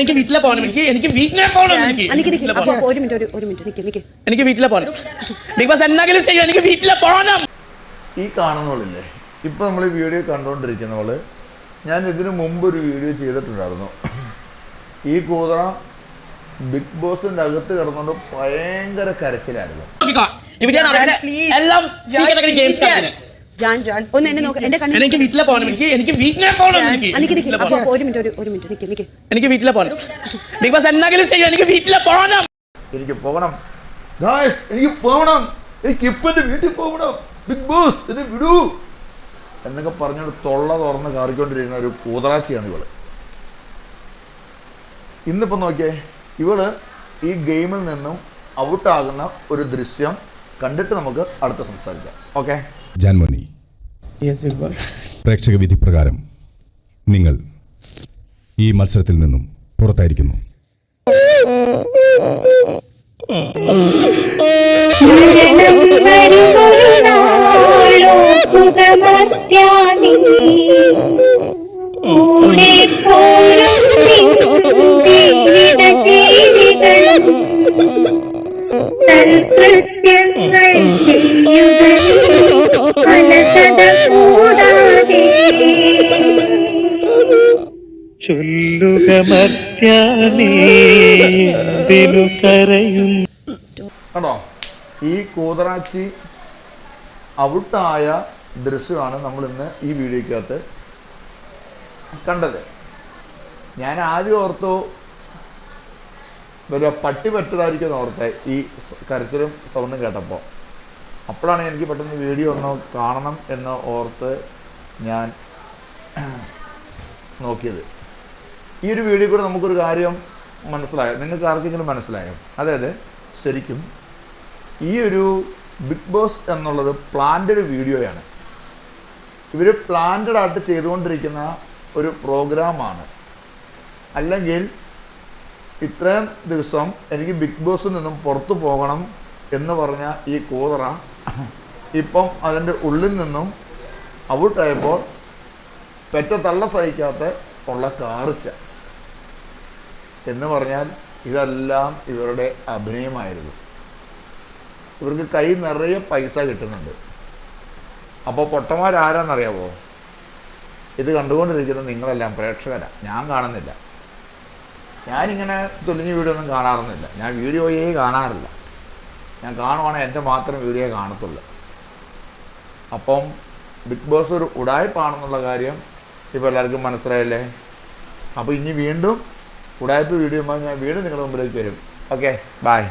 എനിക്ക് വീട്ടിലെ പോകണം. എനിക്ക് വീട്ടിലെ പോകണം. എനിക്ക് വീട്ടിലെ പോകണം. ബിഗ് ബോസ് എന്തെങ്കിലും ചെയ്യും. എനിക്ക് വീട്ടിലെ പോകണം. ഈ കാണുന്നവളില്ലേ, ഇപ്പൊ നമ്മൾ ഈ വീഡിയോ കണ്ടുകൊണ്ടിരിക്കുന്നവള്, ഞാൻ ഇതിനു മുമ്പ് ഒരു വീഡിയോ ചെയ്തിട്ടുണ്ടായിരുന്നു. ഈ കൂതറ ബിഗ് ബോസിന്റെ അകത്ത് കിടന്നുകൊണ്ട് ഭയങ്കര കരച്ചിലായിരുന്നു. എനിക്ക് വീട്ടിലെ പോകണം. എനിക്ക് വീട്ടിലെ പോകണം. എനിക്ക് വീട്ടിലെ പോകണം. ബിഗ് ബോസ് എന്തെങ്കിലും ചെയ്യും. എനിക്ക് വീട്ടിലെ പോകണം. എനിക്ക് പോകണം. എനിക്ക് പോകണം. എനിക്ക് ഇപ്പൊ എന്റെ വീട്ടിൽ പോകണം. ബിഗ് ബോസ് എന്നെ വിടൂ എന്നൊക്കെ പറഞ്ഞോണ്ട് തൊള്ള തുറന്ന് കാറിക്കൊണ്ടിരിക്കുന്ന ഒരു കൂതറാച്ചിയാണ് ഇവള്. ഇന്നിപ്പോ നോക്കിയേ, ഇവള് ഈ ഗെയിമിൽ നിന്നും ഔട്ടാകുന്ന ഒരു ദൃശ്യം കണ്ടിട്ട് നമുക്ക് അടുത്ത സംസാരിക്കാം. ഓക്കെ ജാൻമോനി, പ്രേക്ഷക വിധി പ്രകാരം നിങ്ങൾ ഈ മത്സരത്തിൽ നിന്നും പുറത്തായിരിക്കുന്നു. ആണോ? ഈ കൂതറാച്ചി ഔട്ടായ ദൃശ്യമാണ് നമ്മൾ ഇന്ന് ഈ വീഡിയോക്കകത്ത് കണ്ടത്. ഞാൻ ആദ്യം ഓർത്തു ഒരു പട്ടി പറ്റതായിരിക്കും ഓർത്തെ ഈ കരച്ചിലും സൗണ്ടും കേട്ടപ്പോൾ. അപ്പോഴാണ് എനിക്ക് പെട്ടെന്ന് വീഡിയോ ഒന്ന് കാണണം എന്ന് ഓർത്ത് ഞാൻ നോക്കിയത്. ഈ ഒരു വീഡിയോ കൂടെ നമുക്കൊരു കാര്യം മനസ്സിലായോ? നിങ്ങൾക്ക് ആർക്കെങ്കിലും മനസ്സിലായോ? അതായത് ശരിക്കും ഈ ഒരു ബിഗ് ബോസ് എന്നുള്ളത് പ്ലാന്റഡ് വീഡിയോയാണ്. ഇവർ പ്ലാന്റഡ് ആയിട്ട് ചെയ്തുകൊണ്ടിരിക്കുന്ന ഒരു പ്രോഗ്രാമാണ്. അല്ലെങ്കിൽ ഇത്രയും ദിവസം എനിക്ക് ബിഗ് ബോസിൽ നിന്നും പുറത്തു പോകണം എന്ന് പറഞ്ഞ ഈ കൂതറ ഇപ്പം അതിൻ്റെ ഉള്ളിൽ നിന്നും ഔട്ടായപ്പോൾ പെറ്റ തള്ള സഹിക്കാത്ത ഉള്ള കാറിച്ച എന്ന് പറഞ്ഞാൽ ഇതെല്ലാം ഇവരുടെ അഭിനയമായിരുന്നു. ഇവർക്ക് കൈ നിറയെ പൈസ കിട്ടുന്നുണ്ട്. അപ്പോൾ പൊട്ടന്മാരാരാന്നറിയാമോ? ഇത് കണ്ടുകൊണ്ടിരിക്കുന്നത് നിങ്ങളെല്ലാം പ്രേക്ഷകരാണ്. ഞാൻ കാണുന്നില്ല. ഞാനിങ്ങനെ തൊലിഞ്ഞ വീഡിയോ ഒന്നും കാണാറൊന്നുമില്ല. ഞാൻ വീഡിയോയേ കാണാറില്ല. ഞാൻ കാണുവാണെങ്കിൽ എൻ്റെ മാത്രം വീഡിയോ കാണത്തുള്ളൂ. അപ്പം ബിഗ് ബോസ് ഒരു ഉടായ്പാണെന്നുള്ള കാര്യം ഇപ്പോൾ എല്ലാവർക്കും മനസ്സിലായല്ലേ? അപ്പോൾ ഇനി വീണ്ടും ഉടായ്പ വീഡിയോ ഞാൻ വീണ്ടും നിങ്ങളുടെ മുമ്പിലേക്ക് വരും. Okay, by.